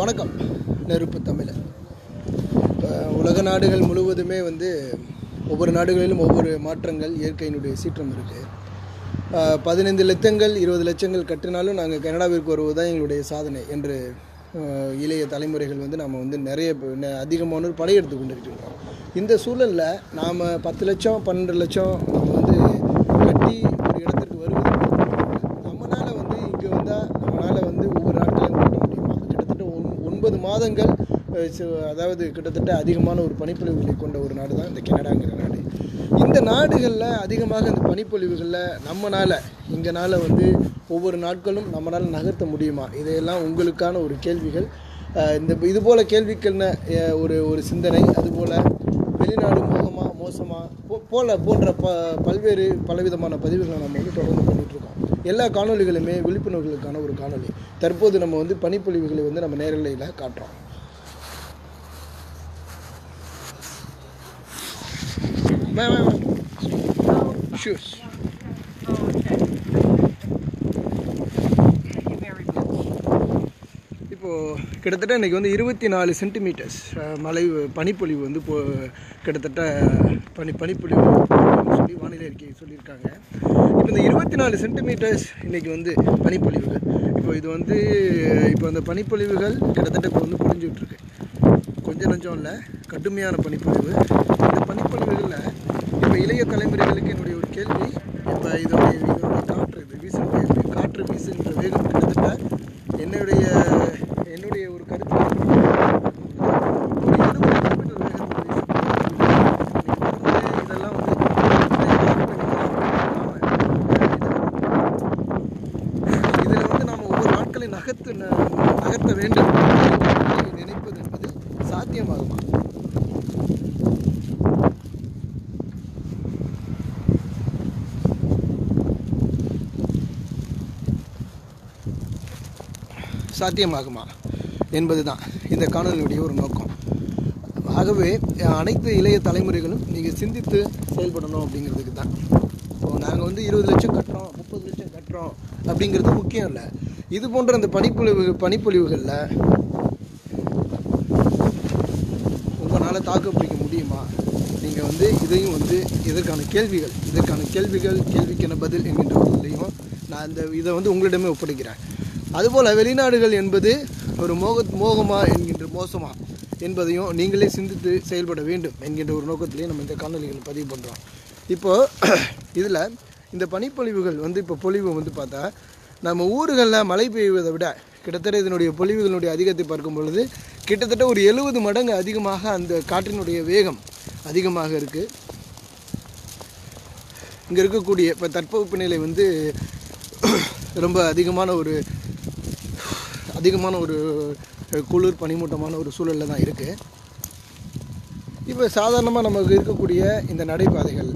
வணக்கம். நெருப்பு தமிழன். உலக நாடுகள் முழுவதுமே ஒவ்வொரு நாடுகளிலும் ஒவ்வொரு மாற்றங்கள், இயற்கையினுடைய சீற்றம் இருக்குது. 15 லட்சங்கள் 20 லட்சங்கள் கட்டினாலும் நாங்கள் கனடாவிற்கு வருவது தான் எங்களுடைய சாதனை என்று இளைய தலைமுறைகள் நாம் நிறைய அதிகமானோர் படையெடுத்து கொண்டிருக்கின்றோம். இந்த சூழலில் நாம் 10 லட்சம் 12 லட்சம் நம்ம கட்டி ஒரு இடத்திற்கு வருவது நம்மளால் இங்கே வந்தால் நம்மளால் ஒவ்வொரு நாட்களையும் ஓட்ட முடியுமா? கிட்டத்தட்ட 9 மாதங்கள், அதாவது கிட்டத்தட்ட அதிகமான ஒரு பனிப்பொழிவுகளை கொண்ட ஒரு நாடு தான் இந்த கனடாங்கிற நாடு. இந்த நாடுகளில் அதிகமாக இந்த பனிப்பொழிவுகளில் நம்மளால் இங்கனால் ஒவ்வொரு நாட்களும் நம்மளால் நகர்த்த முடியுமா? இதையெல்லாம் உங்களுக்கான ஒரு கேள்விகள். இதுபோல் கேள்விகள்னு ஒரு சிந்தனை, அதுபோல் வெளிநாடு மோசமாக போன்ற பல்வேறு பலவிதமான பதிவுகளை நம்ம தொடர்ந்து பண்ணிகிட்ருக்கோம். எல்லா காணொலிகளுமே விழிப்புணர்வுகளுக்கான ஒரு காணொலி. தற்போது நம்ம பனிப்பொழிவுகளை நம்ம நேரலையில் காட்டுறோம். Shoes. இப்போது கிட்டத்தட்ட இன்றைக்கி 24 சென்டிமீட்டர்ஸ் பனிப்பொழிவு கிட்டத்தட்ட பனிப்பொழிவு சொல்லி வானிலை அறிக்கை சொல்லியிருக்காங்க. இப்போ இந்த 24 சென்டிமீட்டர்ஸ் இன்றைக்கி பனிப்பொழிவுகள். இப்போ அந்த பனிப்பொழிவுகள் கிட்டத்தட்ட இப்போ பொழிஞ்சுட்ருக்கு. கொஞ்சம் நஞ்சம் இல்லை, கடுமையான பனிப்பொழிவு. இந்த பனிப்பொழிவுகளில் இப்போ இளைய தலைமுறைகளுக்கு என்னுடைய ஒரு கேள்வி, இப்போ இதோடைய காற்று வீசுகின்ற வேகம் கிட்டத்தட்ட என்னுடைய ஒரு கருத்து ஒரு 70 கிலோமீட்டர் வேகத்தில் வீசும். இதெல்லாம் இதில் நாம் ஒவ்வொரு நாட்களை நகர்த்த வேண்டும் நினைப்பது என்பது சாத்தியமாகுமா? சாத்தியமாகுமா என்பது தான் இந்த காணொலியுடைய ஒரு நோக்கம். ஆகவே அனைத்து இளைய தலைமுறைகளும் நீங்கள் சிந்தித்து செயல்படணும் அப்படிங்கிறதுக்கு தான். இப்போது நாங்கள் 20 லட்சம் கட்டுறோம், 30 லட்சம் கட்டுறோம் அப்படிங்கிறது முக்கியம் இல்லை. இது போன்ற அந்த பனிப்பொழிவுகளில் உங்களால் தாக்கு பிடிக்க முடியுமா? நீங்கள் இதையும் இதற்கான கேள்விகள் கேள்விக்கான பதில் என்கின்ற ஒன்றையும் நான் இதை உங்களிடமே ஒப்படைக்கிறேன். அதுபோல் வெளிநாடுகள் என்பது ஒரு மோகமா என்கின்ற மோசமா என்பதையும் நீங்களே சிந்தித்து செயல்பட வேண்டும் என்கின்ற ஒரு நோக்கத்திலேயே நம்ம இந்த காணொலிகள் பதிவு பண்ணுறோம். இப்போது இதில் இந்த பனிப்பொழிவுகள் இப்போ பொழிவு பார்த்தா நம்ம ஊர்களில் மழை பெய்வதை விட கிட்டத்தட்ட இதனுடைய பொழிவுகளுடைய அதிகத்தை பார்க்கும் பொழுது கிட்டத்தட்ட ஒரு 70 மடங்கு அதிகமாக அந்த காற்றினுடைய வேகம் அதிகமாக இருக்குது. இங்கே இருக்கக்கூடிய இப்போ தட்பவெப்ப நிலை ரொம்ப அதிகமான ஒரு குளிர் பனிமூட்டமான ஒரு சூழலில் தான் இருக்குது. இப்போ சாதாரணமாக நமக்கு இருக்கக்கூடிய இந்த நடைபாதைகள்,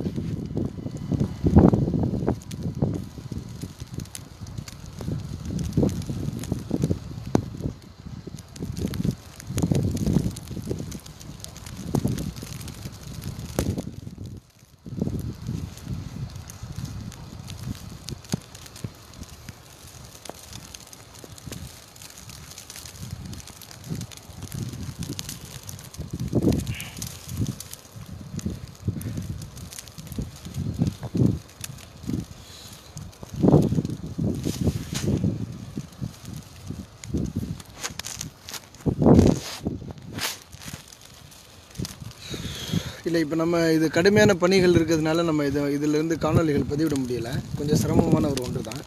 இல்லை இப்போ நம்ம இது கடுமையான பணிகள் இருக்கிறதுனால நம்ம இதிலிருந்து காணொலிகள் பதிவிட முடியலை. கொஞ்சம் சிரமமான ஒரு ஒன்று தான்.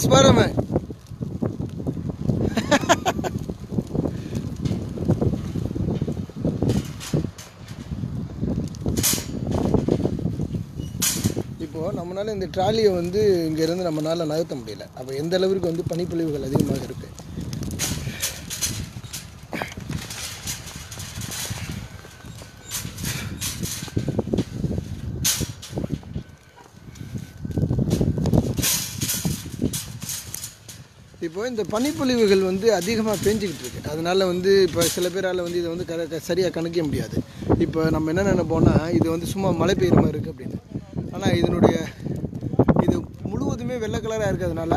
Spider-Man. இப்போது நம்மளால் இந்த ட்ராலியை வந்து இங்கேருந்து நம்மளால் நகர்த்த முடியல. அப்போ எந்த அளவுக்கு வந்து பனிப்பொழிவுகள் அதிகமாக இருக்குது. இப்போ இந்த பனிப்பொழிவுகள் வந்து அதிகமாக பேஞ்சிக்கிட்டு இருக்குது. அதனால் வந்து இப்போ சில பேரால் வந்து இதை வந்து சரியாக கணிக்க முடியாது. இப்போ நம்ம என்ன நினைப்போம்னா இது வந்து சும்மா மழை பெய்யுற மாதிரி இருக்குது அப்படின்னு. ஆனால் இது முழுவதுமே வெள்ளை கலராக இருக்கிறதுனால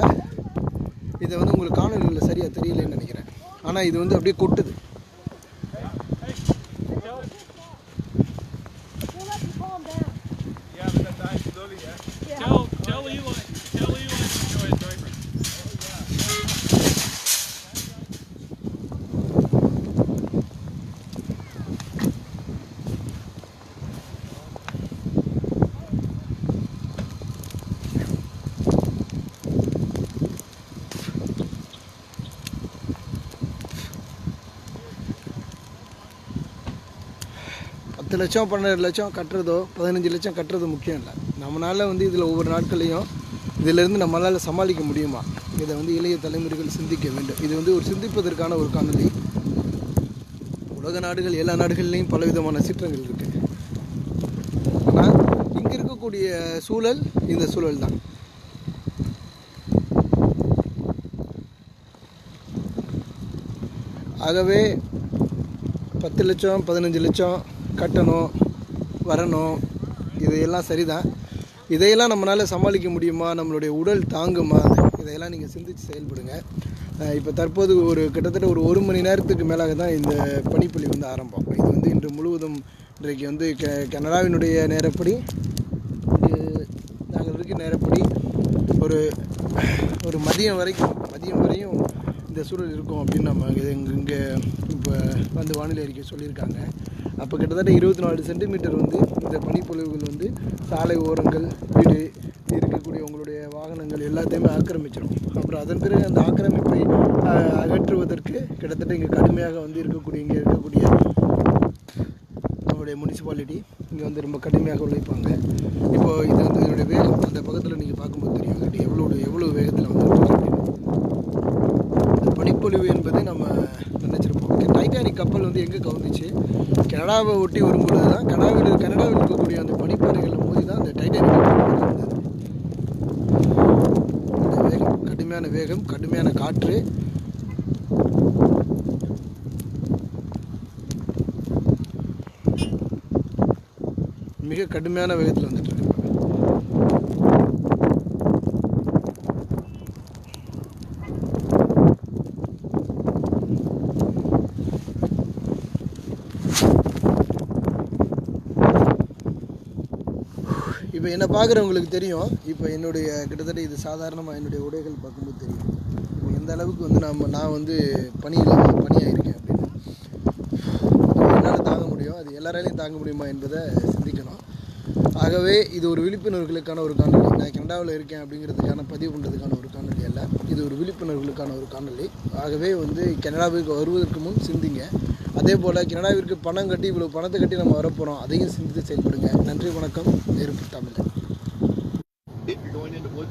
இதை வந்து உங்களுக்கு காணொலிகளில் சரியாக தெரியலன்னு நினைக்கிறேன். ஆனால் இது வந்து அப்படியே கொட்டுது. $10 லட்சம் 12 லட்சம் கட்டுறதோ 15 லட்சம் கட்டுறதோ முக்கியம் இல்லை. நம்மளால் வந்து இதில் ஒவ்வொரு நாட்களையும் இதிலிருந்து நம்மளால் சமாளிக்க முடியுமா, இதை வந்து இளைய தலைமுறைகள் சிந்திக்க வேண்டும். இது வந்து ஒரு சிந்திப்பதற்கான ஒரு காணொலி. உலக நாடுகள் எல்லா நாடுகள்லேயும் பலவிதமான சீற்றங்கள் இருக்குது. ஆனால் இங்கே இருக்கக்கூடிய சூழல் இந்த சூழல் தான். ஆகவே 10 லட்சம் 15 லட்சம் கட்டணும் வரணும், இதையெல்லாம் சரிதான். இதையெல்லாம் நம்மளால் சமாளிக்க முடியுமா, நம்மளுடைய உடல் தாங்குமா, இதையெல்லாம் நீங்கள் சிந்தித்து செயல்படுங்க. இப்போ தற்போது கிட்டத்தட்ட ஒரு மணி நேரத்துக்கு மேலாக தான் இந்த பனிப்பொழிவு வந்து ஆரம்பம். இது வந்து இன்று முழுவதும் இன்றைக்கு வந்து கனடாவினுடைய நேரப்படி நாங்கள் இருக்க நேரப்படி ஒரு மதியம் வரையும் இந்த சூழல் இருக்கும் அப்படின்னு நம்ம இங்கே இப்போ வந்து வானிலை அறிக்கை சொல்லியிருக்காங்க. அப்போ கிட்டத்தட்ட 24 சென்டிமீட்டர் வந்து இந்த பனிப்பொழிவுகள் வந்து சாலை ஓரங்கள், வீடு இருக்கக்கூடிய உங்களுடைய வாகனங்கள் எல்லாத்தையுமே ஆக்கிரமிச்சிடும். அப்புறம் அதன் பிறகு அந்த ஆக்கிரமிப்பை அகற்றுவதற்கு கிட்டத்தட்ட இங்கே கடுமையாக வந்து இங்கே இருக்கக்கூடிய நம்மளுடைய முனிசிபாலிட்டி இங்கே வந்து ரொம்ப கடுமையாக உழைப்பாங்க. இப்போது இது வந்து இதனுடைய வேகம் அந்த பக்கத்தில் நீங்கள் பார்க்கும்போது தெரியும் எவ்வளோ வேகத்தில் வந்து பனிப்பொழிவு என்பது நம்ம நினச்சிருப்போம். டைட்டானிக் கப்பல் வந்து எங்கே கவுந்துச்சு, கனடாவை ஒட்டி வரும்பொழுது தான் கனடாவில் இருக்கக்கூடிய அந்த பனிப்பாறைகள் மோதி தான் அந்த டைட்டானிக் கப்பல் இருந்தது. அந்த வேகம், கடுமையான வேகம், கடுமையான காற்று, மிக கடுமையான வேகத்தில் வந்துட்டு இருக்கு. இப்போ என்னை பார்க்குறவங்களுக்கு தெரியும். இப்போ என்னுடைய கிட்டத்தட்ட இது சாதாரணமாக என்னுடைய உடைகள் பார்க்கும்போது தெரியும் எந்த அளவுக்கு வந்து நான் வந்து பணியாயிருக்கேன் அப்படின்னு. என்னால் தாங்க முடியும், அது எல்லாராலையும் தாங்க முடியுமா என்பதை சிந்திக்கணும். ஆகவே இது ஒரு விழிப்புணர்வுகளுக்கான ஒரு காணொலி. நான் கனடாவில் இருக்கேன் அப்படிங்கிறதுக்கான பதிவு பண்ணுறதுக்கான ஒரு காணொலி அல்ல, இது ஒரு விழிப்புணர்வுகளுக்கான ஒரு காணொலி. ஆகவே வந்து கனடாவுக்கு வருவதற்கு முன் சிந்திங்க. அதே போல் கனடாவிற்கு பணம் கட்டி இவ்வளோ பணத்தை கட்டி நம்ம வரப்போகிறோம், அதையும் சிந்தித்து செயல்படுங்க. நன்றி, வணக்கம். நெருப்பு தமிழன்.